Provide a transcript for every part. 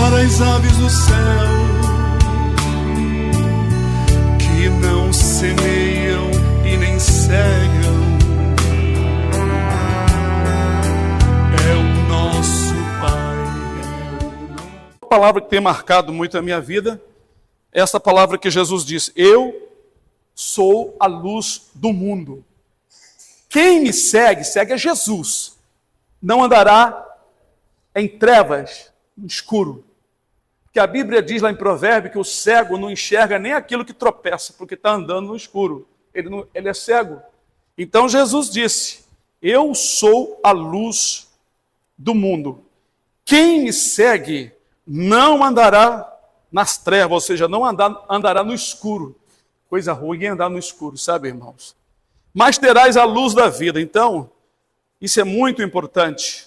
para as aves do céu, que não semeiam e nem cegam. É o nosso Pai. A palavra que tem marcado muito a minha vida é essa palavra que Jesus disse: eu sou a luz do mundo. Quem me segue, segue a Jesus. Não andará em trevas, no escuro. Porque a Bíblia diz lá em Provérbios que o cego não enxerga nem aquilo que tropeça, porque está andando no escuro. Ele é cego. Então Jesus disse: eu sou a luz do mundo. Quem me segue não andará nas trevas, ou seja, não andará no escuro. Coisa ruim é andar no escuro, sabe, irmãos? Mas terás a luz da vida. Então, isso é muito importante.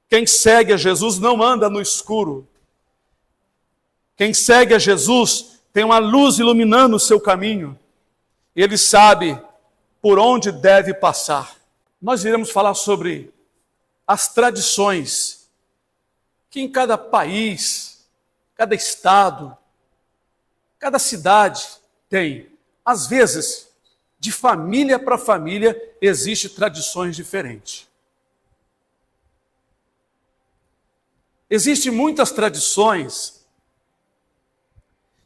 Quem segue a Jesus não anda no escuro. Quem segue a Jesus tem uma luz iluminando o seu caminho. Ele sabe por onde deve passar. Nós iremos falar sobre as tradições que em cada país, cada estado, cada cidade tem. Às vezes, de família para família, existem tradições diferentes. Existem muitas tradições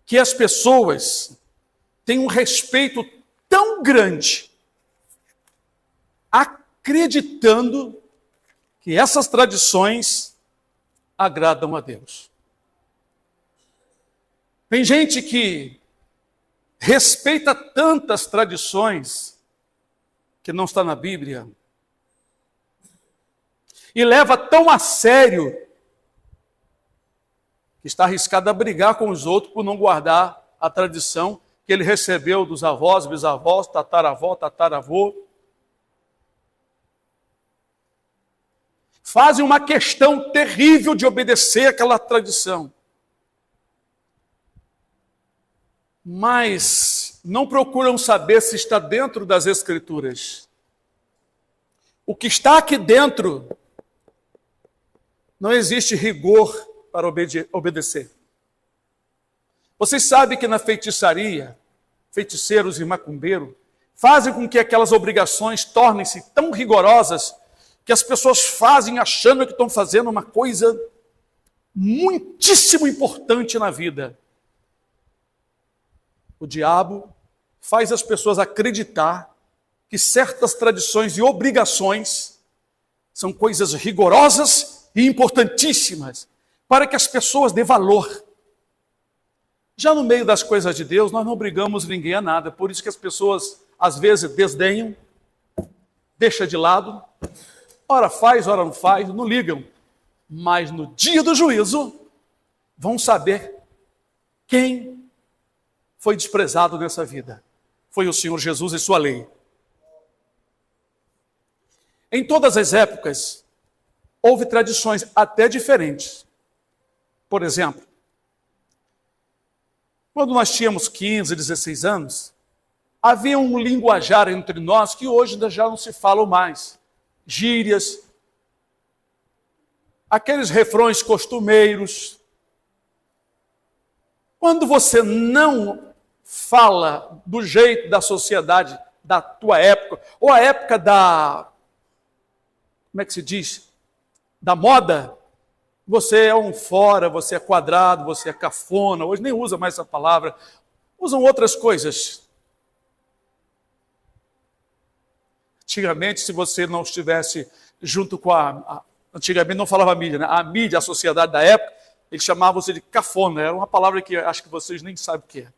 que as pessoas têm um respeito tão grande, acreditando que essas tradições agradam a Deus. Tem gente que respeita tantas tradições que não está na Bíblia e leva tão a sério que está arriscado a brigar com os outros por não guardar a tradição que ele recebeu dos avós, bisavós, tataravô. Fazem uma questão terrível de obedecer aquela tradição. Mas não procuram saber se está dentro das Escrituras. O que está aqui dentro, não existe rigor para obedecer. Vocês sabem que na feitiçaria, feiticeiros e macumbeiros fazem com que aquelas obrigações tornem-se tão rigorosas que as pessoas fazem achando que estão fazendo uma coisa muitíssimo importante na vida. O diabo faz as pessoas acreditar que certas tradições e obrigações são coisas rigorosas e importantíssimas para que as pessoas dêem valor. Já no meio das coisas de Deus, nós não obrigamos ninguém a nada. Por isso que as pessoas, às vezes, desdenham, deixam de lado. Ora faz, ora não faz, não ligam. Mas no dia do juízo, vão saber quem foi desprezado nessa vida. Foi o Senhor Jesus e sua lei. Em todas as épocas, houve tradições até diferentes. Por exemplo, quando nós tínhamos 15, 16 anos, havia um linguajar entre nós que hoje já não se fala mais. Gírias, aqueles refrões costumeiros. Quando você não fala do jeito da sociedade da tua época, ou a época da, como é que se diz? Da moda, você é um fora, você é quadrado, você é cafona. Hoje nem usa mais essa palavra, usam outras coisas. Antigamente, se você não estivesse junto com antigamente não falava mídia, né? A mídia, a sociedade da época, eles chamavam você de cafona. Era uma palavra que acho que vocês nem sabem o que é.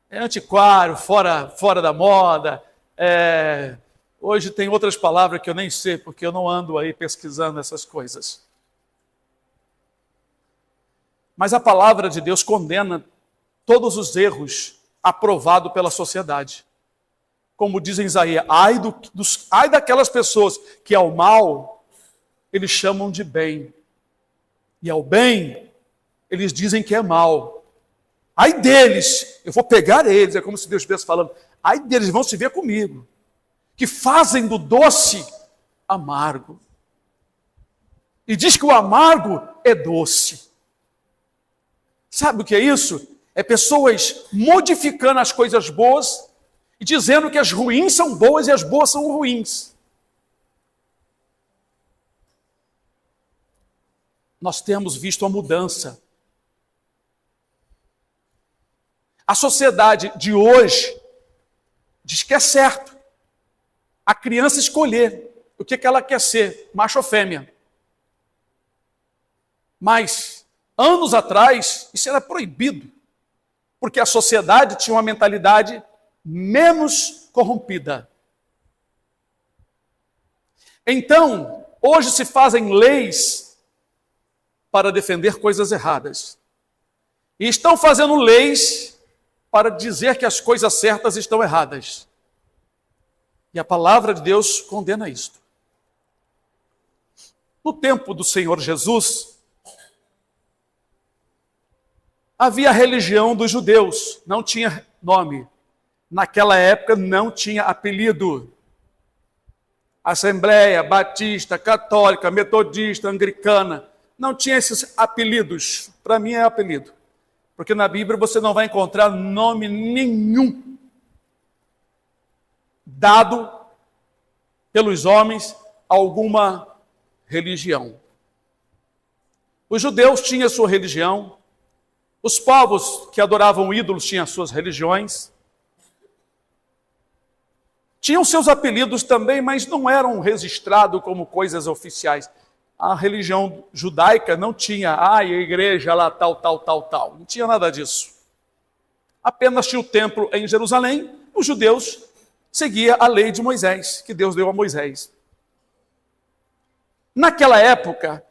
É antiquário, fora da moda. Hoje tem outras palavras que eu nem sei, porque eu não ando aí pesquisando essas coisas. Mas a palavra de Deus condena todos os erros aprovados pela sociedade. Como diz em Isaías, ai daquelas pessoas que ao mal eles chamam de bem, e ao bem eles dizem que é mal. Ai deles, eu vou pegar eles, é como se Deus estivesse falando, ai deles, vão se ver comigo, que fazem do doce amargo. E diz que o amargo é doce. Sabe o que é isso? É pessoas modificando as coisas boas e dizendo que as ruins são boas e as boas são ruins. Nós temos visto a mudança. A sociedade de hoje diz que é certo a criança escolher o que ela quer ser, macho ou fêmea. Mas, anos atrás, isso era proibido, porque a sociedade tinha uma mentalidade menos corrompida. Então, hoje se fazem leis para defender coisas erradas. E estão fazendo leis para dizer que as coisas certas estão erradas. E a palavra de Deus condena isto. No tempo do Senhor Jesus, havia a religião dos judeus, não tinha nome. Naquela época não tinha apelido. Assembleia, Batista, Católica, Metodista, Anglicana, não tinha esses apelidos. Para mim é apelido. Porque na Bíblia você não vai encontrar nome nenhum dado pelos homens a alguma religião. Os judeus tinham sua religião, os povos que adoravam ídolos tinham suas religiões, tinham seus apelidos também, mas não eram registrados como coisas oficiais. A religião judaica não tinha, a igreja lá tal. Não tinha nada disso. Apenas tinha o templo em Jerusalém, os judeus seguiam a lei de Moisés, que Deus deu a Moisés. Naquela época,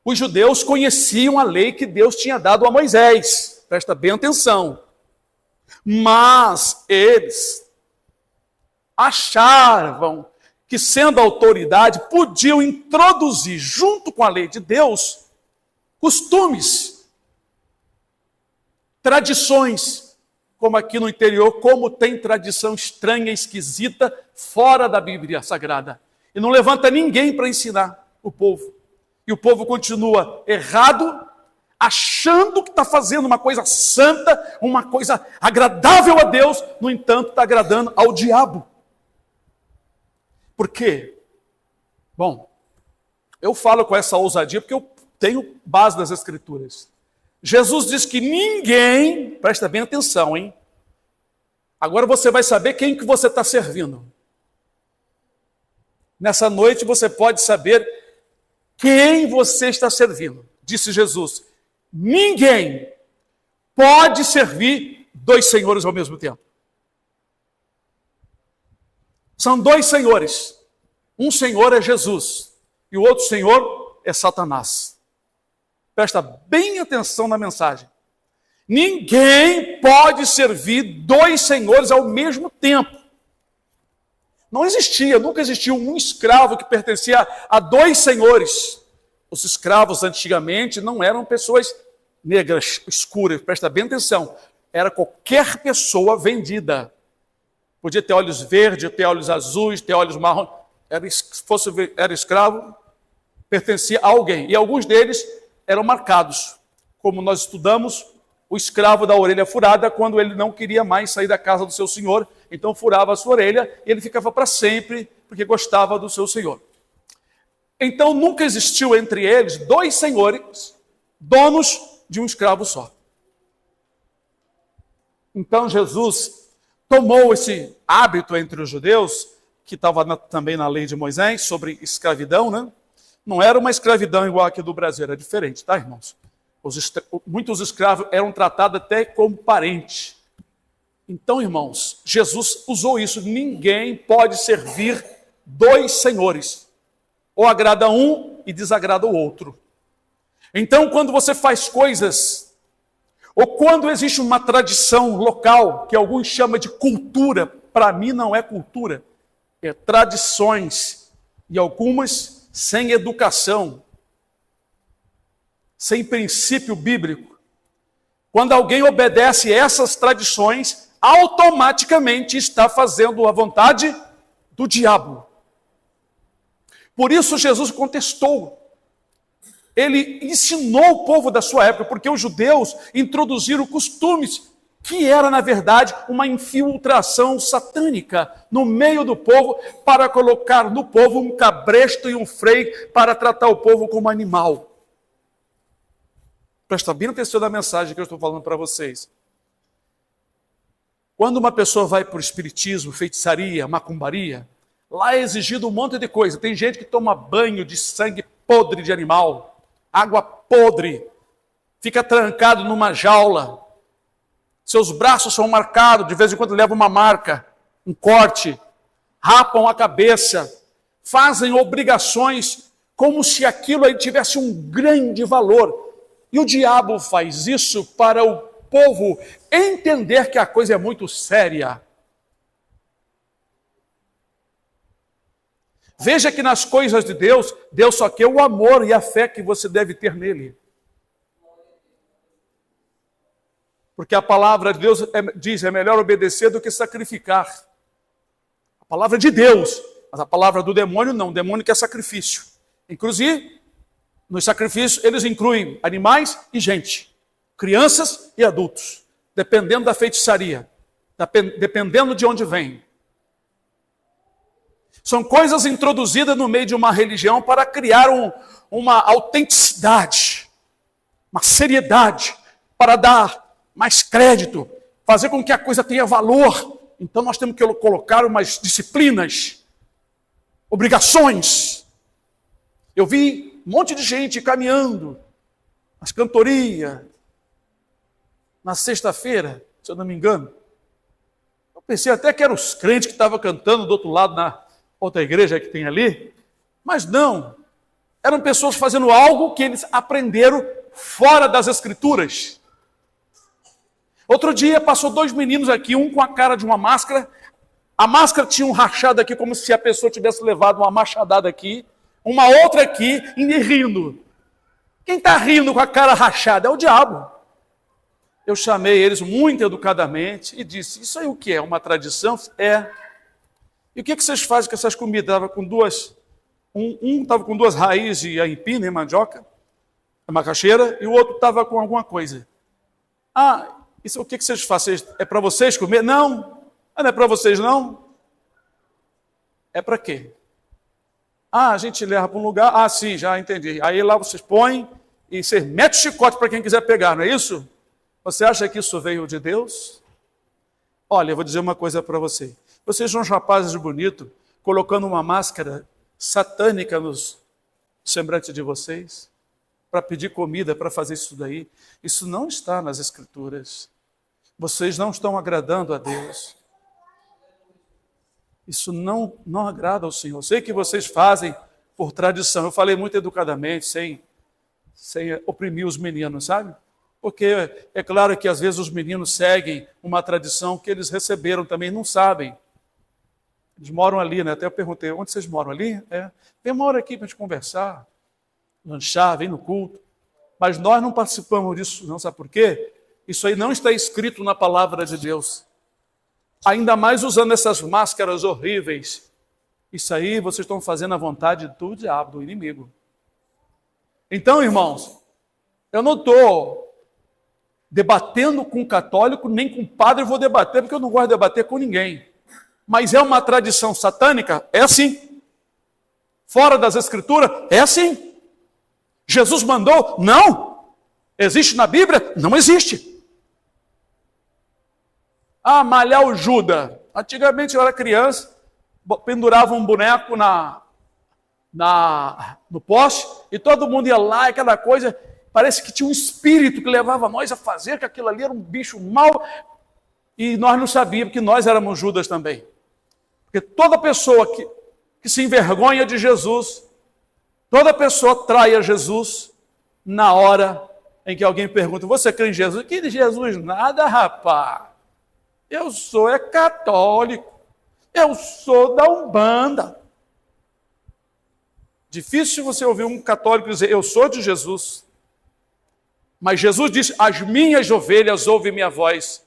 os judeus conheciam a lei que Deus tinha dado a Moisés. Presta bem atenção. Mas eles achavam que, sendo autoridade, podiam introduzir, junto com a lei de Deus, costumes, tradições, como aqui no interior, como tem tradição estranha, esquisita, fora da Bíblia Sagrada. E não levanta ninguém para ensinar o povo. E o povo continua errado, achando que está fazendo uma coisa santa, uma coisa agradável a Deus, no entanto, está agradando ao diabo. Por quê? Bom, eu falo com essa ousadia porque eu tenho base das Escrituras. Jesus diz que ninguém, presta bem atenção, hein? Agora você vai saber quem que você está servindo. Nessa noite você pode saber quem você está servindo. Disse Jesus, ninguém pode servir dois senhores ao mesmo tempo. São dois senhores. Um senhor é Jesus e o outro senhor é Satanás. Presta bem atenção na mensagem. Ninguém pode servir dois senhores ao mesmo tempo. Não existia, nunca existiu um escravo que pertencia a dois senhores. Os escravos antigamente não eram pessoas negras, escuras. Presta bem atenção. Era qualquer pessoa vendida. Podia ter olhos verdes, ter olhos azuis, ter olhos marrons. Era escravo, pertencia a alguém. E alguns deles eram marcados. Como nós estudamos, o escravo da orelha furada, quando ele não queria mais sair da casa do seu senhor, então furava a sua orelha e ele ficava para sempre, porque gostava do seu senhor. Então nunca existiu entre eles dois senhores, donos de um escravo só. Então Jesus tomou esse hábito entre os judeus, que estava também na lei de Moisés, sobre escravidão, né? Não era uma escravidão igual aqui do Brasil, era diferente, tá, irmãos? Muitos escravos eram tratados até como parente. Então, irmãos, Jesus usou isso. Ninguém pode servir dois senhores. Ou agrada um e desagrada o outro. Então, quando você faz coisas, ou quando existe uma tradição local, que alguns chamam de cultura, para mim não é cultura, é tradições, e algumas sem educação, sem princípio bíblico. Quando alguém obedece essas tradições, automaticamente está fazendo a vontade do diabo. Por isso Jesus contestou. ele ensinou o povo da sua época, porque os judeus introduziram costumes que era, na verdade, uma infiltração satânica no meio do povo para colocar no povo um cabresto e um freio para tratar o povo como animal. Presta bem atenção na mensagem que eu estou falando para vocês. Quando uma pessoa vai para o espiritismo, feitiçaria, macumbaria, lá é exigido um monte de coisa. Tem gente que toma banho de sangue podre de animal, água podre, fica trancado numa jaula, seus braços são marcados, de vez em quando leva uma marca, um corte, rapam a cabeça, fazem obrigações como se aquilo aí tivesse um grande valor. E o diabo faz isso para o povo entender que a coisa é muito séria. Veja que nas coisas de Deus, Deus só quer o amor e a fé que você deve ter nele. Porque a palavra de Deus diz, é melhor obedecer do que sacrificar. A palavra de Deus, mas a palavra do demônio não, o demônio quer sacrifício. Inclusive, nos sacrifícios eles incluem animais e gente, crianças e adultos, dependendo da feitiçaria, dependendo de onde vem. São coisas introduzidas no meio de uma religião para criar uma autenticidade, uma seriedade, para dar mais crédito, fazer com que a coisa tenha valor. Então nós temos que colocar umas disciplinas, obrigações. Eu vi um monte de gente caminhando nas cantorias, na sexta-feira, se eu não me engano. Eu pensei até que eram os crentes que estavam cantando do outro lado, na outra igreja que tem ali, mas não. Eram pessoas fazendo algo que eles aprenderam fora das Escrituras. Outro dia passou 2 meninos aqui, um com a cara de uma máscara. A máscara tinha um rachado aqui, como se a pessoa tivesse levado uma machadada aqui. Uma outra aqui, e rindo. Quem está rindo com a cara rachada é o diabo. Eu chamei eles muito educadamente e disse, isso aí o que é? Uma tradição? É. E o que vocês fazem com essas comidas? Estava com duas... Um estava com 2 raízes de aipim, né, mandioca, macaxeira, e o outro estava com alguma coisa. Ah, isso o que vocês fazem? É para vocês comer? Não. Ah, não é para vocês não? É para quê? Ah, a gente leva para um lugar. Ah, sim, já entendi. Aí lá vocês põem e vocês metem chicote para quem quiser pegar, não é isso? Você acha que isso veio de Deus? Olha, eu vou dizer uma coisa para você. Vocês são uns rapazes bonitos, colocando uma máscara satânica nos sembrantes de vocês, para pedir comida, para fazer isso daí. Isso não está nas Escrituras. Vocês não estão agradando a Deus. Isso não agrada ao Senhor. Eu sei que vocês fazem por tradição. Eu falei muito educadamente, sem oprimir os meninos, sabe? Porque é claro que às vezes os meninos seguem uma tradição que eles receberam também, não sabem. Eles moram ali, né? Até eu perguntei, onde vocês moram ali? Vem uma hora aqui para a gente conversar, lanchar, vem no culto. Mas nós não participamos disso, não, sabe por quê? Isso aí não está escrito na palavra de Deus. Ainda mais usando essas máscaras horríveis. Isso aí vocês estão fazendo a vontade do diabo, do inimigo. Então, irmãos, eu não estou debatendo com católico, nem com padre eu vou debater, porque eu não gosto de debater com ninguém. Mas é uma tradição satânica? É assim. Fora das Escrituras? É assim. Jesus mandou? Não. Existe na Bíblia? Não existe. Ah, malhar o Judas. Antigamente eu era criança, pendurava um boneco no poste e todo mundo ia lá, aquela coisa, parece que tinha um espírito que levava nós a fazer, que aquilo ali era um bicho mau, e nós não sabíamos que nós éramos Judas também. Porque toda pessoa que se envergonha de Jesus, toda pessoa trai a Jesus na hora em que alguém pergunta, você crê em Jesus? Que de Jesus nada, rapaz. Eu sou católico. Eu sou da Umbanda. Difícil você ouvir um católico dizer, eu sou de Jesus. Mas Jesus disse, as minhas ovelhas ouvem minha voz.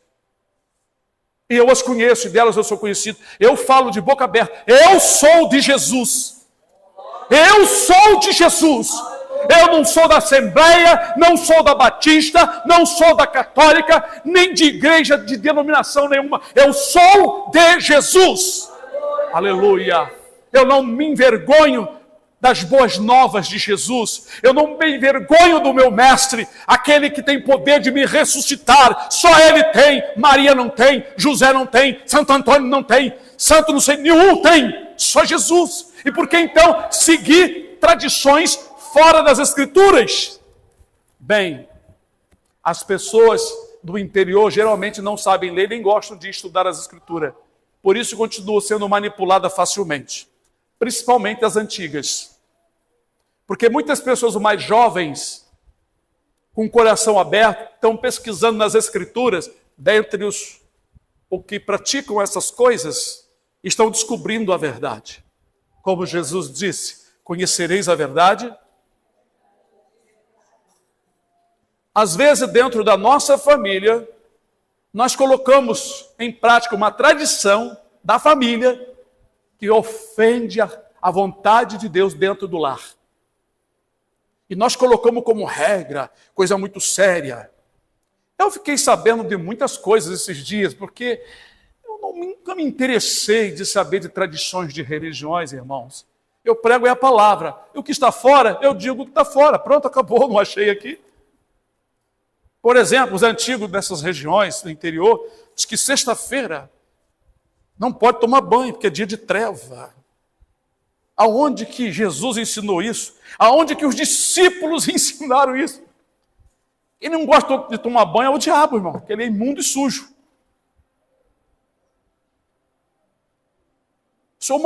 E eu as conheço, e delas eu sou conhecido. Eu falo de boca aberta, eu sou de Jesus. Eu sou de Jesus. Eu não sou da Assembleia, não sou da Batista, não sou da Católica, nem de igreja de denominação nenhuma. Eu sou de Jesus. Aleluia. Eu não me envergonho das boas novas de Jesus. Eu não me envergonho do meu mestre, aquele que tem poder de me ressuscitar. Só ele tem, Maria não tem, José não tem, Santo Antônio não tem, santo não sei, nenhum tem, só Jesus. E por que então seguir tradições fora das Escrituras? Bem, as pessoas do interior geralmente não sabem ler nem gostam de estudar as Escrituras. Por isso continuam sendo manipuladas facilmente, principalmente as antigas. Porque muitas pessoas mais jovens, com o coração aberto, estão pesquisando nas Escrituras, dentre os que praticam essas coisas, estão descobrindo a verdade. Como Jesus disse, conhecereis a verdade. Às vezes, dentro da nossa família, nós colocamos em prática uma tradição da família que ofende a vontade de Deus dentro do lar. E nós colocamos como regra, coisa muito séria. Eu fiquei sabendo de muitas coisas esses dias, porque eu nunca me interessei de saber de tradições de religiões, irmãos. Eu prego a palavra. E o que está fora, eu digo que está fora. Pronto, acabou, não achei aqui. Por exemplo, os antigos dessas regiões do interior, diz que sexta-feira não pode tomar banho, porque é dia de treva. Aonde que Jesus ensinou isso? Aonde que os discípulos ensinaram isso? Quem não gosta de tomar banho é o diabo, irmão, porque ele é imundo e sujo. O Senhor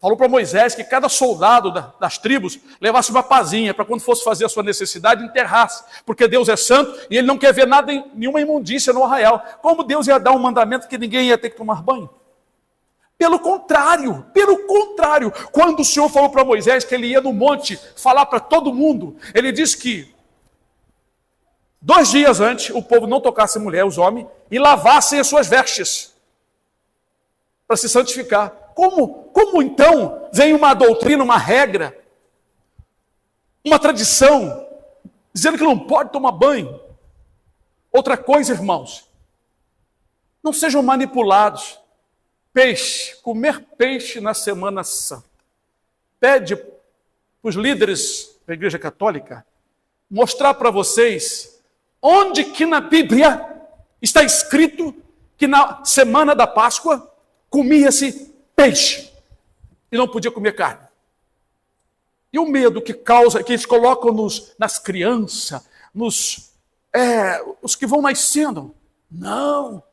falou para Moisés que cada soldado das tribos levasse uma pazinha para quando fosse fazer a sua necessidade, enterrasse. Porque Deus é santo e ele não quer ver nada, nenhuma imundícia no arraial. Como Deus ia dar um mandamento que ninguém ia ter que tomar banho? Pelo contrário, quando o Senhor falou para Moisés que ele ia no monte falar para todo mundo, ele disse que 2 dias antes o povo não tocasse mulher, os homens, e lavassem as suas vestes para se santificar. Como então vem uma doutrina, uma regra, uma tradição, dizendo que não pode tomar banho? Outra coisa, irmãos, não sejam manipulados. Comer peixe na Semana Santa. Pede para os líderes da Igreja Católica mostrar para vocês onde que na Bíblia está escrito que na Semana da Páscoa comia-se peixe e não podia comer carne. E o medo que causa, que eles colocam nas crianças, os que vão nascendo. Não.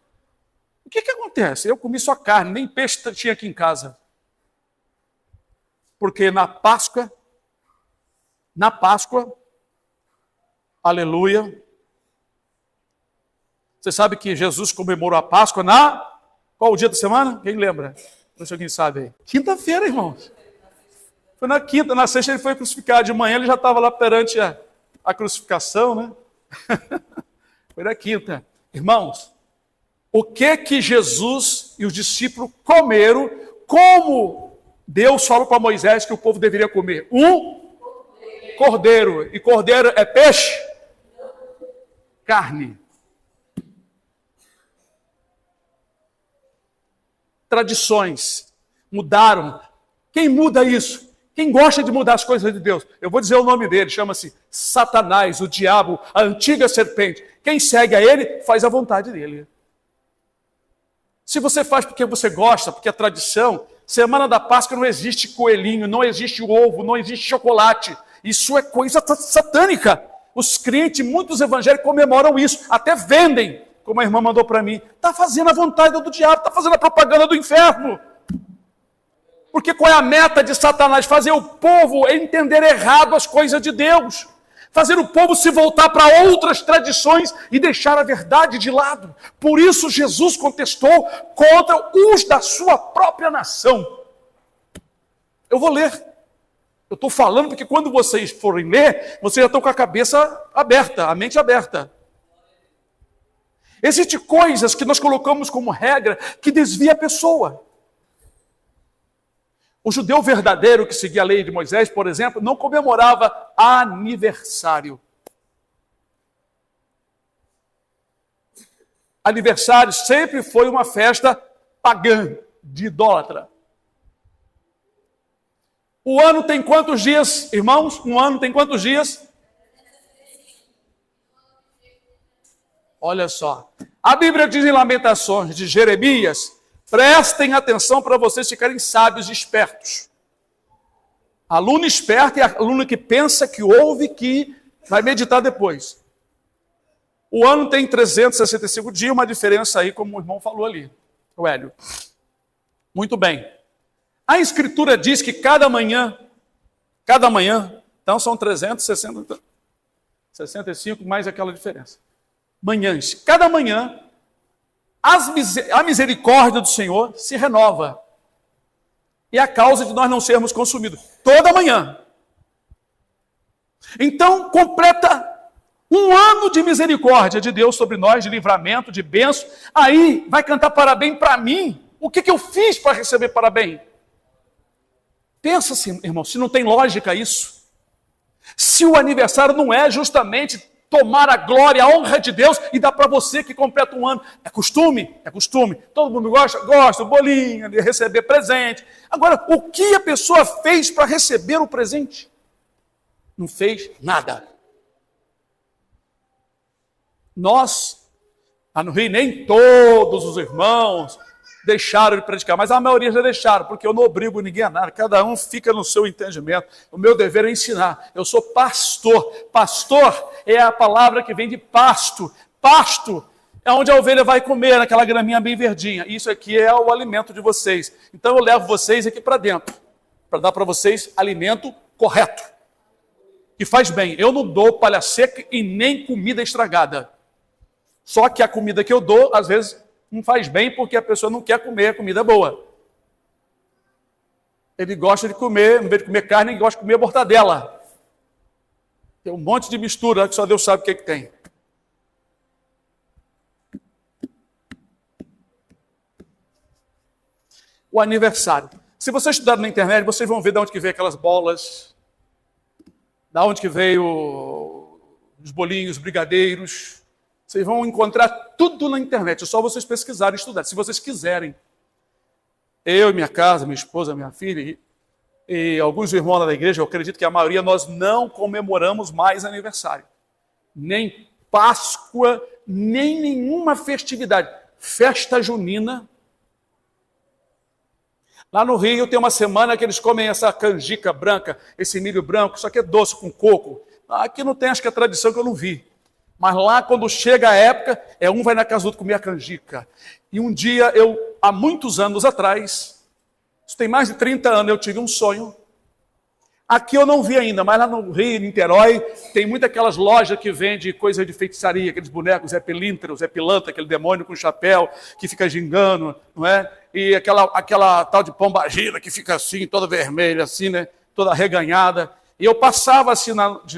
O que acontece? Eu comi só carne, nem peixe tinha aqui em casa. Porque na Páscoa, aleluia, você sabe que Jesus comemorou a Páscoa qual o dia da semana? Quem lembra? Não sei quem sabe aí. Quinta-feira, irmãos. Foi na quinta, na sexta ele foi crucificado. De manhã ele já estava lá perante a crucificação, né? Foi na quinta. Irmãos, o que Jesus e os discípulos comeram, como Deus falou para Moisés que o povo deveria comer? Cordeiro. E cordeiro é peixe? Carne. Tradições mudaram. Quem muda isso? Quem gosta de mudar as coisas de Deus? Eu vou dizer o nome dele, chama-se Satanás, o diabo, a antiga serpente. Quem segue a ele, faz a vontade dele. Se você faz porque você gosta, porque é tradição, Semana da Páscoa não existe coelhinho, não existe ovo, não existe chocolate. Isso é coisa satânica. Os crentes, muitos evangélicos comemoram isso, até vendem, como a irmã mandou para mim. Está fazendo a vontade do diabo, está fazendo a propaganda do inferno. Porque qual é a meta de Satanás? Fazer o povo entender errado as coisas de Deus. Fazer o povo se voltar para outras tradições e deixar a verdade de lado. Por isso Jesus contestou contra os da sua própria nação. Eu vou ler. Eu estou falando porque quando vocês forem ler, vocês já estão com a cabeça aberta, a mente aberta. Existem coisas que nós colocamos como regra que desvia a pessoa. O judeu verdadeiro que seguia a lei de Moisés, por exemplo, não comemorava aniversário. Aniversário sempre foi uma festa pagã, de idólatra. O ano tem quantos dias, irmãos? Um ano tem quantos dias? Olha só. A Bíblia diz em Lamentações de Jeremias, prestem atenção para vocês ficarem sábios e espertos. Aluno esperto é aluno que pensa, que ouve, que vai meditar depois. O ano tem 365 dias, uma diferença aí, como o irmão falou ali, o Hélio. Muito bem. A Escritura diz que cada manhã, então são 365 mais aquela diferença. Manhãs. Cada manhã, a misericórdia do Senhor se renova. E a causa de nós não sermos consumidos. Toda manhã. Então, completa um ano de misericórdia de Deus sobre nós, de livramento, de bênção. Aí, vai cantar parabéns para mim. O que eu fiz para receber parabéns? Pensa assim, irmão, se não tem lógica isso. Se o aniversário não é justamente tomar a glória, a honra de Deus e dar para você que completa um ano. É costume? É costume. Todo mundo gosta? Gosta, bolinha, de receber presente. Agora, o que a pessoa fez para receber o presente? Não fez nada. Nós, lá no Rio, nem todos os irmãos deixaram de predicar, mas a maioria já deixaram, porque eu não obrigo ninguém a nada, cada um fica no seu entendimento. O meu dever é ensinar. Eu sou pastor. Pastor é a palavra que vem de pasto. Pasto é onde a ovelha vai comer, naquela graminha bem verdinha. Isso aqui é o alimento de vocês. Então eu levo vocês aqui para dentro, para dar para vocês alimento correto, que faz bem. Eu não dou palha seca e nem comida estragada. Só que a comida que eu dou, às vezes, não faz bem porque a pessoa não quer comer a comida boa. Ele gosta de comer, em vez de comer carne, ele gosta de comer mortadela. Tem um monte de mistura que só Deus sabe o que tem. O aniversário. Se vocês estudarem na internet, vocês vão ver de onde que veio aquelas bolas, da onde que veio os bolinhos, os brigadeiros. Vocês vão encontrar tudo na internet, é só vocês pesquisarem e estudar, se vocês quiserem. Eu e minha casa, minha esposa, minha filha e alguns irmãos lá da igreja, eu acredito que a maioria, nós não comemoramos mais aniversário. Nem Páscoa, nem nenhuma festividade. Festa junina. Lá no Rio tem uma semana que eles comem essa canjica branca, esse milho branco, isso aqui é doce com coco. Aqui não tem, acho que a tradição que eu não vi. Mas lá, quando chega a época, um vai na casa do outro comer a canjica. E um dia, há muitos anos atrás, isso tem mais de 30 anos, eu tive um sonho. Aqui eu não vi ainda, mas lá no Rio, em Niterói, tem muitas aquelas lojas que vendem coisa de feitiçaria, aqueles bonecos, Zé Pilintra, Zé Pilantra, aquele demônio com chapéu que fica gingando, não é? E aquela tal de pombagira que fica assim, toda vermelha, assim, né? Toda arreganhada. E eu passava assim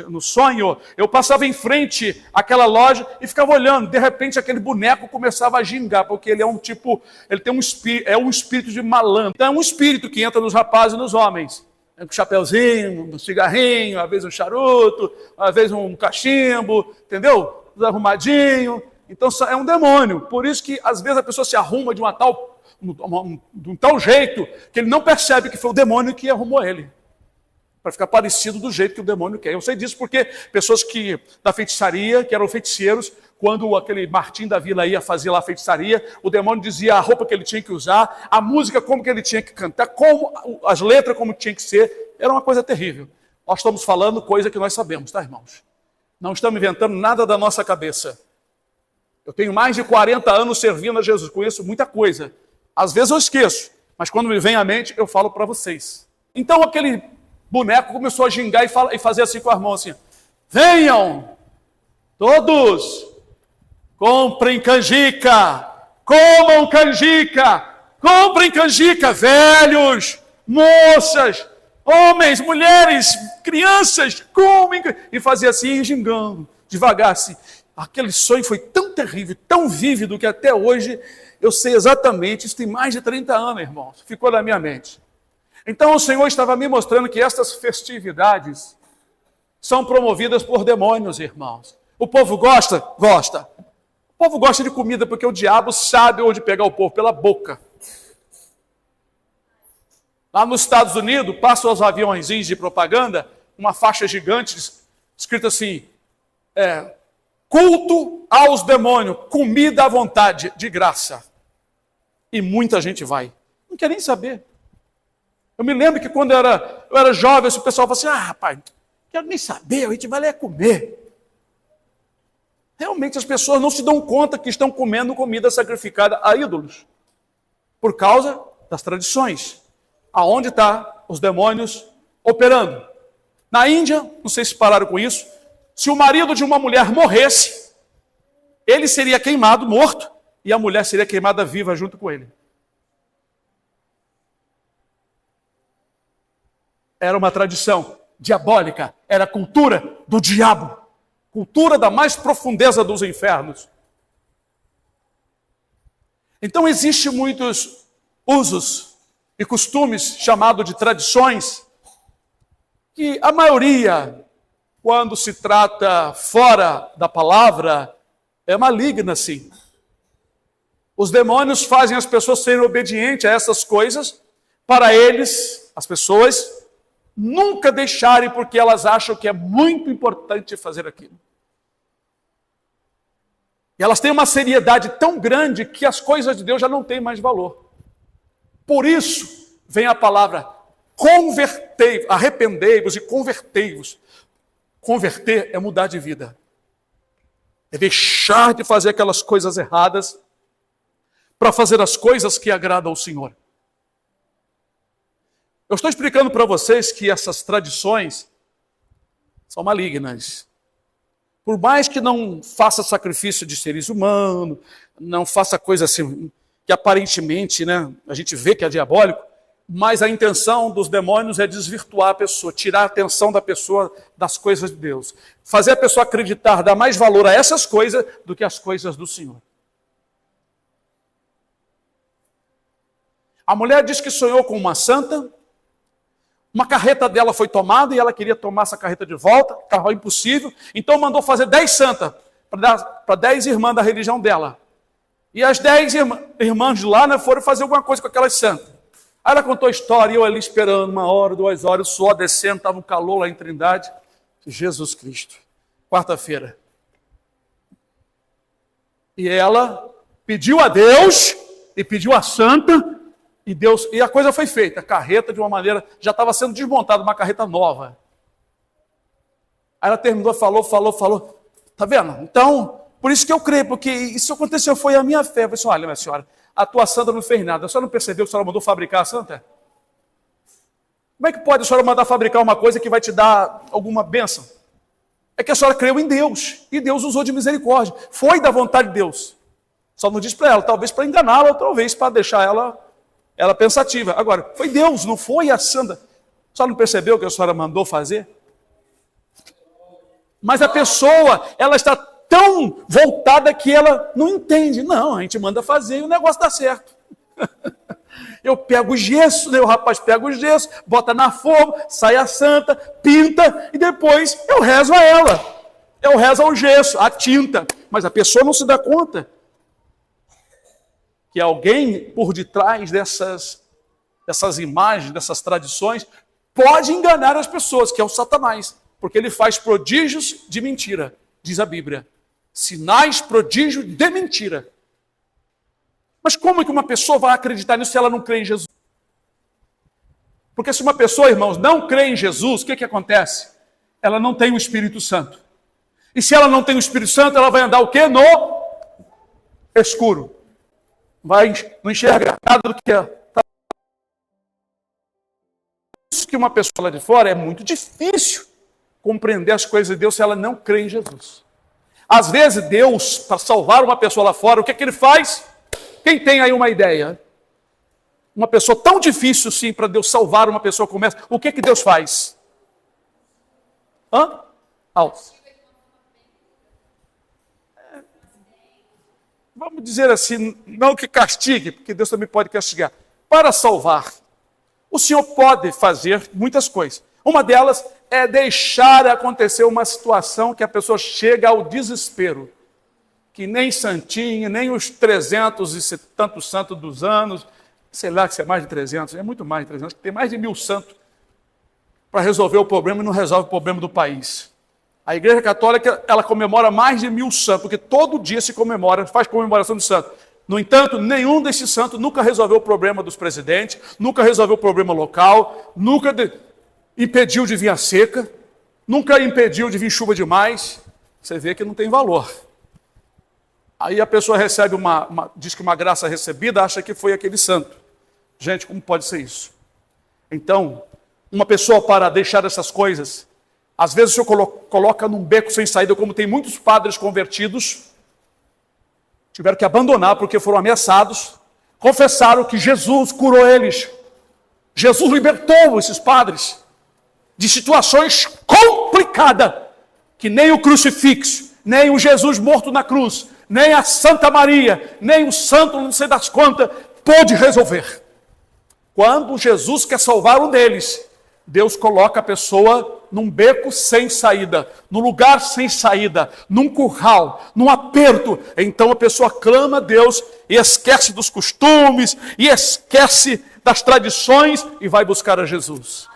no sonho, eu passava em frente àquela loja e ficava olhando. De repente aquele boneco começava a gingar, porque ele é um tipo, ele tem um espírito de malandro. Então é um espírito que entra nos rapazes e nos homens. Um chapeuzinho, um cigarrinho, às vezes um charuto, às vezes um cachimbo, entendeu? Arrumadinho. Então é um demônio. Por isso que às vezes a pessoa se arruma de um tal jeito que ele não percebe que foi o demônio que arrumou ele. Para ficar parecido do jeito que o demônio quer. Eu sei disso porque pessoas da feitiçaria, que eram feiticeiros, quando aquele Martim da Vila ia fazer lá a feitiçaria, o demônio dizia a roupa que ele tinha que usar, a música como que ele tinha que cantar, as letras como tinha que ser. Era uma coisa terrível. Nós estamos falando coisa que nós sabemos, tá, irmãos? Não estamos inventando nada da nossa cabeça. Eu tenho mais de 40 anos servindo a Jesus, conheço muita coisa. Às vezes eu esqueço, mas quando me vem à mente, eu falo para vocês. Então aquele boneco começou a gingar e fazer assim com as mãos, assim: venham, todos, comprem canjica, comam canjica, comprem canjica, velhos, moças, homens, mulheres, crianças, comem. E fazia assim, gingando, devagar assim. Aquele sonho foi tão terrível, tão vívido, que até hoje eu sei exatamente, isso tem mais de 30 anos, irmãos, ficou na minha mente. Então o Senhor estava me mostrando que estas festividades são promovidas por demônios, irmãos. O povo gosta? Gosta. O povo gosta de comida porque o diabo sabe onde pegar o povo, pela boca. Lá nos Estados Unidos, passam os aviõezinhos de propaganda, uma faixa gigante, escrito assim, culto aos demônios, comida à vontade, de graça. E muita gente vai. Não quer nem saber. Eu me lembro que quando eu era jovem, o pessoal falava assim, rapaz, não quero nem saber, a gente vai lá comer. Realmente as pessoas não se dão conta que estão comendo comida sacrificada a ídolos. Por causa das tradições. Aonde estão os demônios operando? Na Índia, não sei se pararam com isso, se o marido de uma mulher morresse, ele seria queimado, morto, e a mulher seria queimada viva junto com ele. Era uma tradição diabólica, era a cultura do diabo, cultura da mais profundeza dos infernos. Então existem muitos usos e costumes chamados de tradições, que a maioria, quando se trata fora da palavra, é maligna, sim. Os demônios fazem as pessoas serem obedientes a essas coisas, para eles, as pessoas, nunca deixarem porque elas acham que é muito importante fazer aquilo. E elas têm uma seriedade tão grande que as coisas de Deus já não têm mais valor. Por isso vem a palavra convertei, arrependei-vos e convertei-vos. Converter é mudar de vida. É deixar de fazer aquelas coisas erradas para fazer as coisas que agradam ao Senhor. Eu estou explicando para vocês que essas tradições são malignas. Por mais que não faça sacrifício de seres humanos, não faça coisa assim, que aparentemente, a gente vê que é diabólico, mas a intenção dos demônios é desvirtuar a pessoa, tirar a atenção da pessoa das coisas de Deus. Fazer a pessoa acreditar, dar mais valor a essas coisas do que as coisas do Senhor. A mulher diz que sonhou com uma santa, uma carreta dela foi tomada e ela queria tomar essa carreta de volta, estava impossível, então mandou fazer 10 santas para 10 irmãs da religião dela. E as 10 irmãs de lá foram fazer alguma coisa com aquelas santas. Aí ela contou a história, e eu ali esperando 1 hora, 2 horas, o suor descendo, estava um calor lá em Trindade. Jesus Cristo, quarta-feira. E ela pediu a Deus, e pediu a santa, e a coisa foi feita. A carreta, de uma maneira, já estava sendo desmontada, uma carreta nova. Aí ela terminou, falou. Tá vendo? Então, por isso que eu creio, porque isso aconteceu, foi a minha fé. Eu falei assim, olha, minha senhora, a tua santa não fez nada. A senhora não percebeu que a senhora mandou fabricar a santa? Como é que pode a senhora mandar fabricar uma coisa que vai te dar alguma bênção? É que a senhora creu em Deus, e Deus usou de misericórdia. Foi da vontade de Deus. Só não disse para ela, talvez para enganá-la, ou talvez para deixar ela pensativa. Agora, foi Deus, não foi a santa. A senhora não percebeu o que a senhora mandou fazer? Mas a pessoa, ela está tão voltada que ela não entende. Não, a gente manda fazer e o negócio dá certo. Eu pego o gesso, o rapaz pega o gesso, bota na forma, sai a santa, pinta e depois eu rezo a ela. Eu rezo ao gesso, à tinta. Mas a pessoa não se dá conta que alguém por detrás dessas imagens, dessas tradições, pode enganar as pessoas, que é o Satanás. Porque ele faz prodígios de mentira, diz a Bíblia. Sinais, prodígios de mentira. Mas como é que uma pessoa vai acreditar nisso se ela não crê em Jesus? Porque se uma pessoa, irmãos, não crê em Jesus, o que acontece? Ela não tem o Espírito Santo. E se ela não tem o Espírito Santo, ela vai andar o quê? No escuro. Não enxerga nada do que é. Isso que uma pessoa lá de fora é muito difícil compreender as coisas de Deus se ela não crê em Jesus. Às vezes Deus, para salvar uma pessoa lá fora, o que é que ele faz? Quem tem aí uma ideia? Uma pessoa tão difícil sim para Deus salvar uma pessoa como essa, o que é que Deus faz? Vamos dizer assim, não que castigue, porque Deus também pode castigar. Para salvar O Senhor pode fazer muitas coisas. Uma delas é deixar acontecer uma situação que a pessoa chega ao desespero. Que nem santinho, nem os 300 e tantos santos dos anos, sei lá que é mais de 300, é muito mais de 300, tem mais de 1000 santos para resolver o problema e não resolve o problema do país. A Igreja Católica, ela comemora mais de 1000 santos, porque todo dia se comemora, faz comemoração de santos. No entanto, nenhum desses santos nunca resolveu o problema dos presidentes, nunca resolveu o problema local, nunca impediu de vir a seca, nunca impediu de vir chuva demais. Você vê que não tem valor. Aí a pessoa recebe diz que uma graça recebida, acha que foi aquele santo. Gente, como pode ser isso? Então, uma pessoa para deixar essas coisas, às vezes o senhor coloca num beco sem saída, como tem muitos padres convertidos, tiveram que abandonar porque foram ameaçados, confessaram que Jesus curou eles. Jesus libertou esses padres de situações complicadas, que nem o crucifixo, nem o Jesus morto na cruz, nem a Santa Maria, nem o santo não sei das quantas, pôde resolver. Quando Jesus quer salvar um deles, Deus coloca a pessoa num beco sem saída, num lugar sem saída, num curral, num aperto. Então a pessoa clama a Deus e esquece dos costumes, e esquece das tradições e vai buscar a Jesus.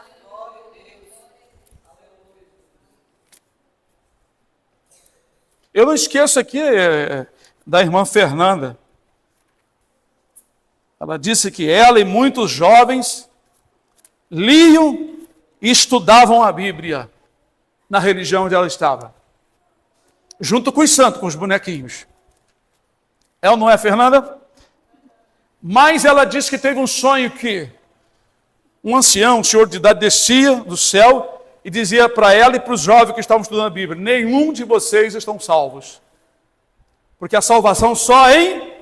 Eu não esqueço aqui da irmã Fernanda. Ela disse que ela e muitos jovens liam e estudavam a Bíblia na religião onde ela estava. Junto com os santos, com os bonequinhos. É ou não é, Fernanda? Mas ela disse que teve um sonho que um ancião, um senhor de idade, descia do céu e dizia para ela e para os jovens que estavam estudando a Bíblia: nenhum de vocês estão salvos. Porque a salvação só em...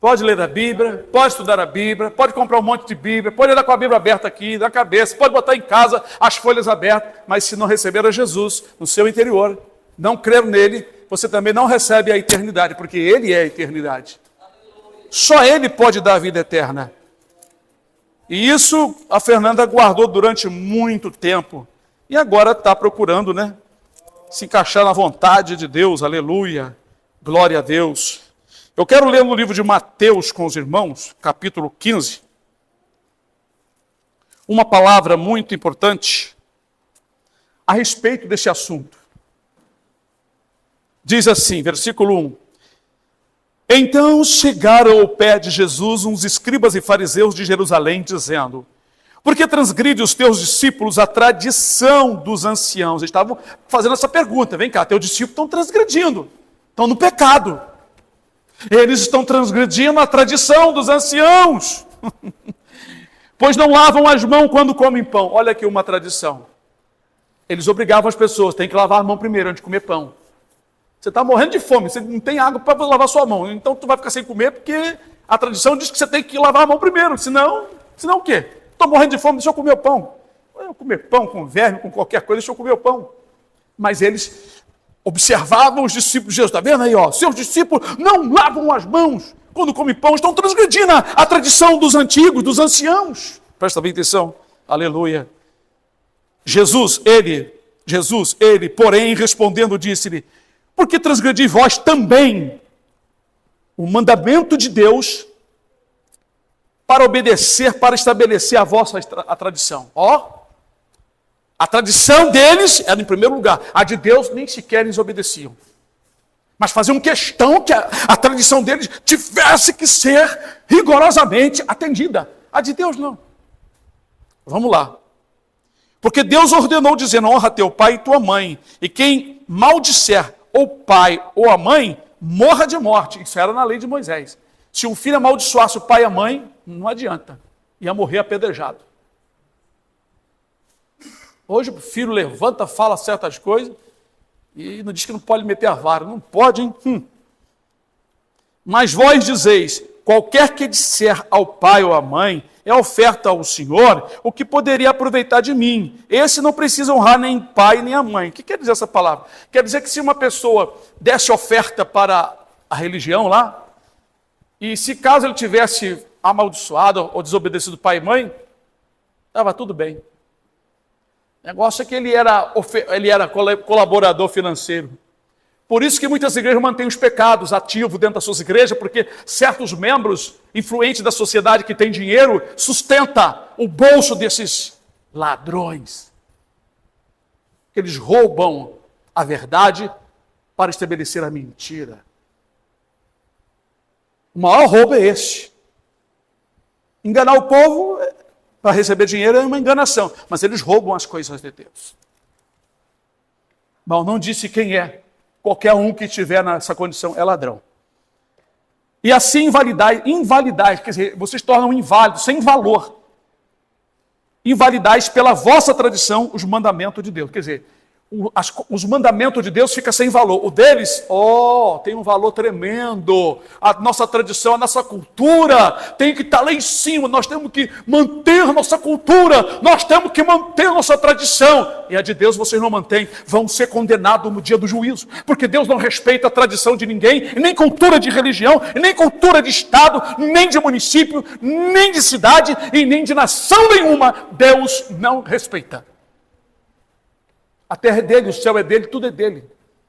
Pode ler a Bíblia, pode estudar a Bíblia, pode comprar um monte de Bíblia, pode andar com a Bíblia aberta aqui, na cabeça, pode botar em casa as folhas abertas, mas se não receber a Jesus no seu interior, não crer nele, você também não recebe a eternidade, porque ele é a eternidade. Só ele pode dar a vida eterna. E isso a Fernanda guardou durante muito tempo. E agora está procurando, se encaixar na vontade de Deus. Aleluia. Glória a Deus. Eu quero ler no livro de Mateus com os irmãos, capítulo 15, uma palavra muito importante a respeito desse assunto. Diz assim, versículo 1. Então chegaram ao pé de Jesus uns escribas e fariseus de Jerusalém, dizendo: por que transgride os teus discípulos a tradição dos anciãos? Eles estavam fazendo essa pergunta. Vem cá, teus discípulos estão transgredindo, estão no pecado. Eles estão transgredindo a tradição dos anciãos. Pois não lavam as mãos quando comem pão. Olha aqui uma tradição. Eles obrigavam as pessoas, tem que lavar a mão primeiro antes de comer pão. Você está morrendo de fome, você não tem água para lavar sua mão. Então tu vai ficar sem comer porque a tradição diz que você tem que lavar a mão primeiro. Senão o quê? Estou morrendo de fome, deixa eu comer o pão. Eu comer pão com verme, com qualquer coisa, deixa eu comer o pão. Mas eles observavam os discípulos de Jesus. Está vendo aí? Seus discípulos não lavam as mãos quando comem pão. Estão transgredindo a tradição dos antigos, dos anciãos. Presta bem atenção. Aleluia. Jesus, ele, porém, respondendo, disse-lhe: por que transgredi vós também o mandamento de Deus para obedecer, para estabelecer a tradição? A tradição deles era em primeiro lugar. A de Deus nem sequer eles obedeciam. Mas faziam questão que a tradição deles tivesse que ser rigorosamente atendida. A de Deus não. Vamos lá. Porque Deus ordenou dizendo: honra teu pai e tua mãe. E quem maldisser o pai ou a mãe, morra de morte. Isso era na lei de Moisés. Se um filho amaldiçoasse o pai e a mãe, não adianta. Ia morrer apedrejado. Hoje o filho levanta, fala certas coisas e não diz que não pode meter a vara. Não pode, hein? Mas vós dizeis: qualquer que disser ao pai ou à mãe, é oferta ao Senhor, o que poderia aproveitar de mim. Esse não precisa honrar nem pai nem a mãe. O que quer dizer essa palavra? Quer dizer que se uma pessoa desse oferta para a religião lá, e se caso ele tivesse amaldiçoado ou desobedecido pai e mãe, Estava tudo bem. O negócio é que ele era colaborador financeiro. Por isso que muitas igrejas mantêm os pecados ativos dentro das suas igrejas, porque certos membros influentes da sociedade que têm dinheiro sustenta o bolso desses ladrões. Eles roubam a verdade para estabelecer a mentira. O maior roubo é este. Enganar o povo para receber dinheiro é uma enganação, mas eles roubam as coisas de Deus. Mas não disse quem é. Qualquer um que estiver nessa condição é ladrão. E assim invalidais, quer dizer, vocês tornam inválidos, sem valor. Invalidais pela vossa tradição os mandamentos de Deus. Quer dizer, os mandamentos de Deus ficam sem valor. O deles, tem um valor tremendo. A nossa tradição, a nossa cultura tem que estar lá em cima. Nós temos que manter nossa cultura. Nós temos que manter nossa tradição. E a de Deus vocês não mantêm. Vão ser condenados no dia do juízo. Porque Deus não respeita a tradição de ninguém, nem cultura de religião, nem cultura de estado, nem de município, nem de cidade e nem de nação nenhuma. Deus não respeita. A terra é dele, o céu é dele, tudo é dele.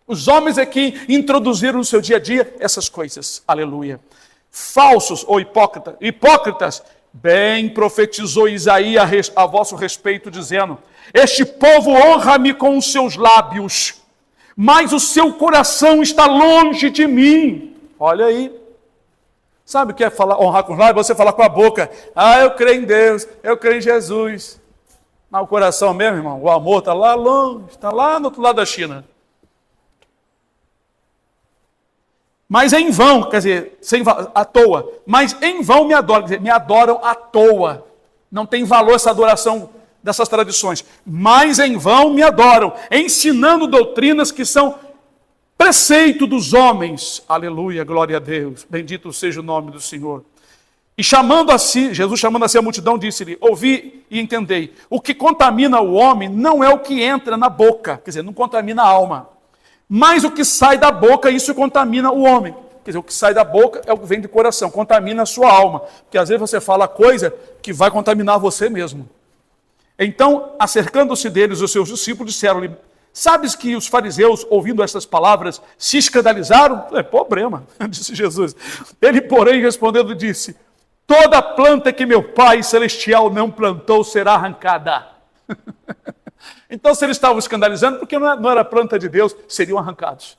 Os homens é que introduziram no seu dia a dia essas coisas. Aleluia. Falsos ou hipócritas, bem profetizou Isaías a vosso respeito, dizendo: este povo honra-me com os seus lábios, mas o seu coração está longe de mim. Olha aí. Sabe o que é honrar com os lábios? Você falar com a boca: eu creio em Deus, eu creio em Jesus. Mas o coração mesmo, irmão, o amor está lá longe, está lá no outro lado da China. Mas em vão, quer dizer, à toa. Mas em vão me adoram, quer dizer, me adoram à toa. Não tem valor essa adoração dessas tradições. Mas em vão me adoram, ensinando doutrinas que são preceito dos homens. Aleluia, glória a Deus. Bendito seja o nome do Senhor. E Jesus chamando a si a multidão, disse-lhe: ouvi e entendei. O que contamina o homem não é o que entra na boca, quer dizer, não contamina a alma. Mas o que sai da boca, isso contamina o homem. Quer dizer, o que sai da boca é o que vem do coração, contamina a sua alma. Porque às vezes você fala coisa que vai contaminar você mesmo. Então, acercando-se deles, os seus discípulos disseram-lhe: sabes que os fariseus, ouvindo estas palavras, se escandalizaram? É problema, disse Jesus. Ele, porém, respondendo, disse: toda planta que meu Pai Celestial não plantou será arrancada. Então, se eles estavam escandalizando, porque não era planta de Deus, seriam arrancados.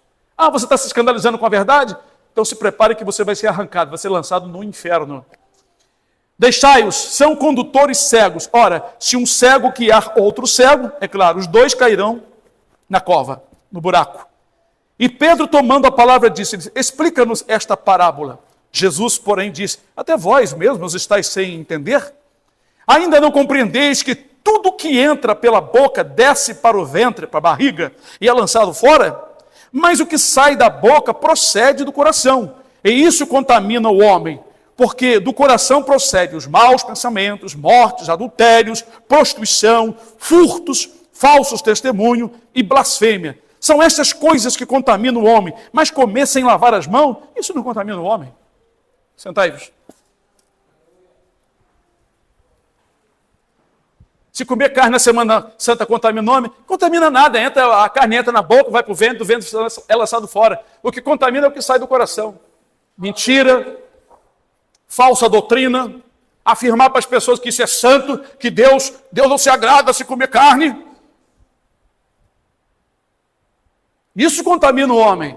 Você está se escandalizando com a verdade? Então se prepare que você vai ser arrancado, vai ser lançado no inferno. Deixai-os, são condutores cegos. Ora, se um cego guiar outro cego, é claro, os dois cairão na cova, no buraco. E Pedro, tomando a palavra, disse: explica-nos esta parábola. Jesus, porém, disse: até vós mesmos estáis sem entender? Ainda não compreendeis que tudo que entra pela boca desce para o ventre, para a barriga, e é lançado fora? Mas o que sai da boca procede do coração, e isso contamina o homem, porque do coração procedem os maus pensamentos, mortes, adultérios, prostituição, furtos, falsos testemunhos e blasfêmia. São estas coisas que contaminam o homem, mas comer sem lavar as mãos, isso não contamina o homem. Sentai-vos. Se comer carne na Semana Santa contamina o homem, contamina nada. A carne entra na boca, vai para o vento, do vento é lançado fora. O que contamina é o que sai do coração. Mentira, falsa doutrina, afirmar para as pessoas que isso é santo, que Deus não se agrada se comer carne. Isso contamina o homem.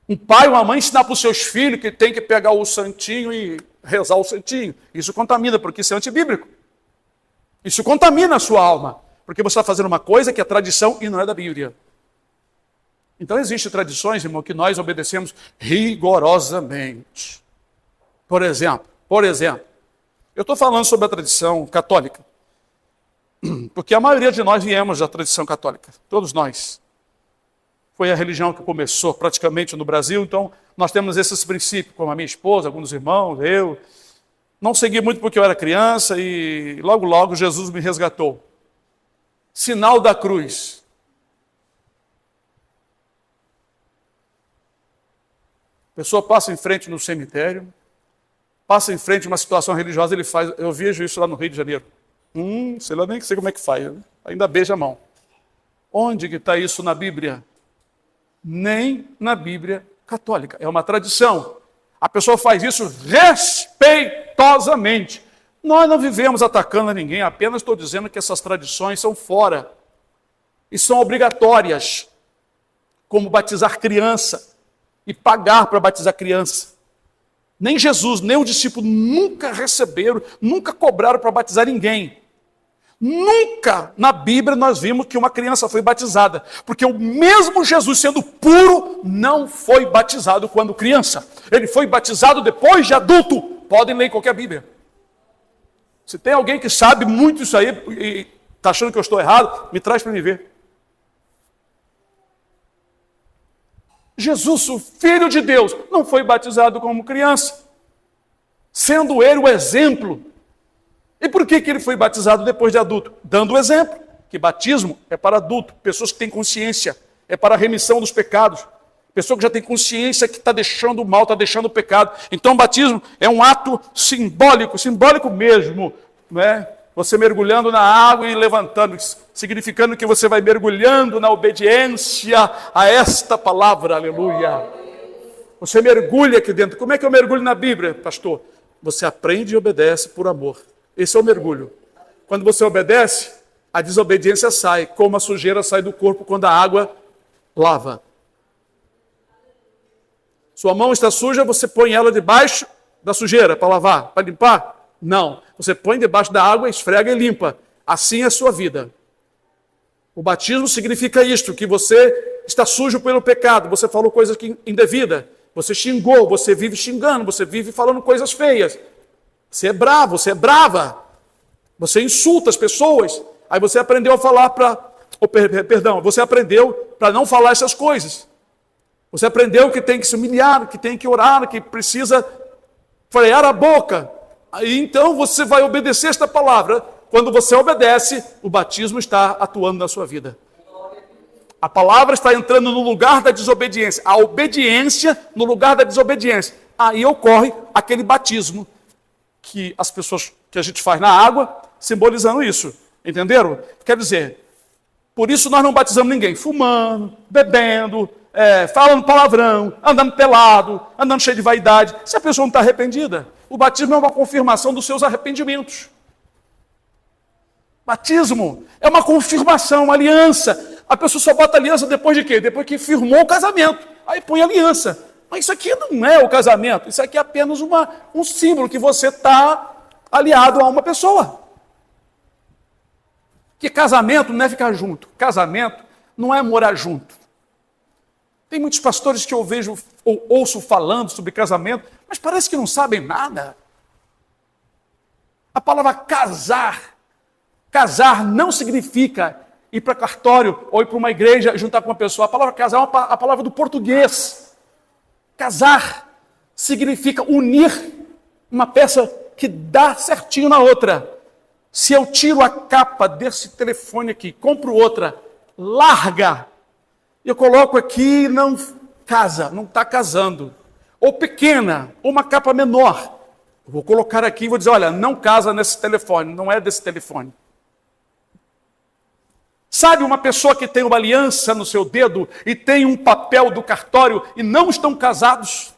Um pai, uma mãe ensinar para os seus filhos que tem que pegar o santinho e rezar o santinho. Isso contamina, porque isso é antibíblico. Isso contamina a sua alma, porque você está fazendo uma coisa que é tradição e não é da Bíblia. Então existem tradições, irmão, que nós obedecemos rigorosamente. Por exemplo, eu estou falando sobre a tradição católica, porque a maioria de nós viemos da tradição católica, todos nós. Foi a religião que começou praticamente no Brasil, então nós temos esses princípios, como a minha esposa, alguns irmãos, eu. Não segui muito porque eu era criança e logo Jesus me resgatou. Sinal da cruz. A pessoa passa em frente no cemitério, passa em frente a uma situação religiosa, eu vejo isso lá no Rio de Janeiro. Sei lá, nem sei como é que faz. Ainda beija a mão. Onde que está isso na Bíblia? Nem na Bíblia católica. É uma tradição. A pessoa faz isso respeitosamente. Nós não vivemos atacando a ninguém, apenas estou dizendo que essas tradições são fora. E são obrigatórias. Como batizar criança e pagar para batizar criança. Nem Jesus, nem o discípulo nunca receberam, nunca cobraram para batizar ninguém. Nunca na Bíblia nós vimos que uma criança foi batizada, porque o mesmo Jesus, sendo puro, não foi batizado quando criança. Ele foi batizado depois de adulto. Podem ler em qualquer Bíblia. Se tem alguém que sabe muito isso aí e está achando que eu estou errado, me traz para me ver. Jesus, o Filho de Deus, não foi batizado como criança, sendo ele o exemplo. E por que ele foi batizado depois de adulto? Dando o exemplo, que batismo é para adulto, pessoas que têm consciência, é para a remissão dos pecados, pessoa que já tem consciência que está deixando o mal, está deixando o pecado. Então o batismo é um ato simbólico, simbólico mesmo, não é? Você mergulhando na água e levantando, significando que você vai mergulhando na obediência a esta palavra, aleluia. Você mergulha aqui dentro. Como é que eu mergulho na Bíblia, pastor? Você aprende e obedece por amor. Esse é o mergulho. Quando você obedece, a desobediência sai, como a sujeira sai do corpo quando a água lava. Sua mão está suja, você põe ela debaixo da sujeira para lavar, para limpar? Não. Você põe debaixo da água, esfrega e limpa. Assim é a sua vida. O batismo significa isto, que você está sujo pelo pecado, você falou coisas indevidas, você xingou, você vive xingando, você vive falando coisas feias. Você é bravo, você é brava. Você insulta as pessoas. Aí você aprendeu a falar você aprendeu para não falar essas coisas. Você aprendeu que tem que se humilhar, que tem que orar, que precisa frear a boca. Aí então você vai obedecer esta palavra. Quando você obedece, o batismo está atuando na sua vida. A palavra está entrando no lugar da desobediência. A obediência no lugar da desobediência. Aí ocorre aquele batismo que as pessoas que a gente faz na água, simbolizando isso. Entenderam? Quer dizer, por isso nós não batizamos ninguém fumando, bebendo, falando palavrão, andando pelado, andando cheio de vaidade. Se a pessoa não está arrependida, o batismo é uma confirmação dos seus arrependimentos. Batismo é uma confirmação, uma aliança. A pessoa só bota aliança depois de quê? Depois que firmou o casamento. Aí põe aliança. Mas isso aqui não é o casamento. Isso aqui é apenas um símbolo que você está aliado a uma pessoa. Que casamento não é ficar junto. Casamento não é morar junto. Tem muitos pastores que eu vejo ou ouço falando sobre casamento, mas parece que não sabem nada. A palavra casar não significa ir para cartório ou ir para uma igreja juntar com uma pessoa. A palavra casar é a palavra do português. Casar significa unir uma peça que dá certinho na outra. Se eu tiro a capa desse telefone aqui, compro outra, larga, eu coloco aqui e não casa, não está casando. Ou pequena, ou uma capa menor. Eu vou colocar aqui e vou dizer, olha, não casa nesse telefone, não é desse telefone. Sabe uma pessoa que tem uma aliança no seu dedo e tem um papel do cartório e não estão casados?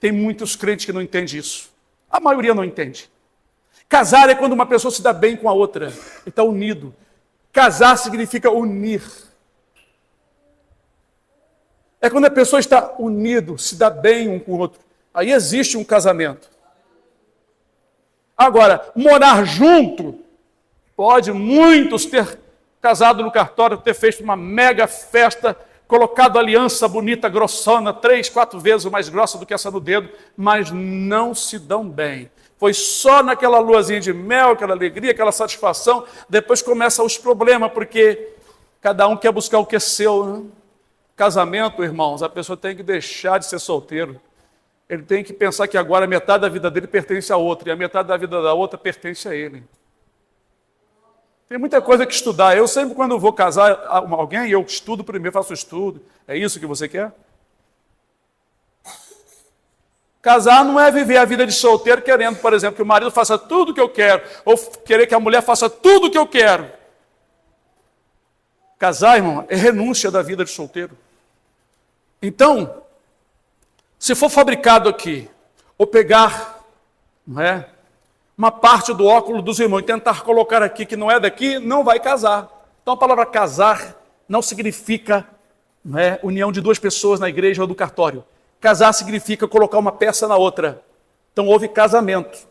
Tem muitos crentes que não entendem isso. A maioria não entende. Casar é quando uma pessoa se dá bem com a outra e está unido. Casar significa unir. É quando a pessoa está unido, se dá bem um com o outro. Aí existe um casamento. Agora, morar junto, pode muitos ter casado no cartório, ter feito uma mega festa, colocado aliança bonita, grossona, 3, 4 vezes mais grossa do que essa no dedo, mas não se dão bem. Foi só naquela luazinha de mel, aquela alegria, aquela satisfação, depois começam os problemas, porque cada um quer buscar o que é seu, né? Casamento, irmãos, a pessoa tem que deixar de ser solteiro. Ele tem que pensar que agora a metade da vida dele pertence a outra, e a metade da vida da outra pertence a ele. Tem muita coisa que estudar. Eu sempre, quando vou casar alguém, eu estudo primeiro, faço estudo. É isso que você quer? Casar não é viver a vida de solteiro querendo, por exemplo, que o marido faça tudo o que eu quero, ou querer que a mulher faça tudo o que eu quero. Casar, irmão, é renúncia da vida de solteiro. Então, se for fabricado aqui, ou pegar, não é, uma parte do óculo dos irmãos e tentar colocar aqui que não é daqui, não vai casar. Então a palavra casar não significa, não é, união de duas pessoas na igreja ou do cartório. Casar significa colocar uma peça na outra. Então houve casamento.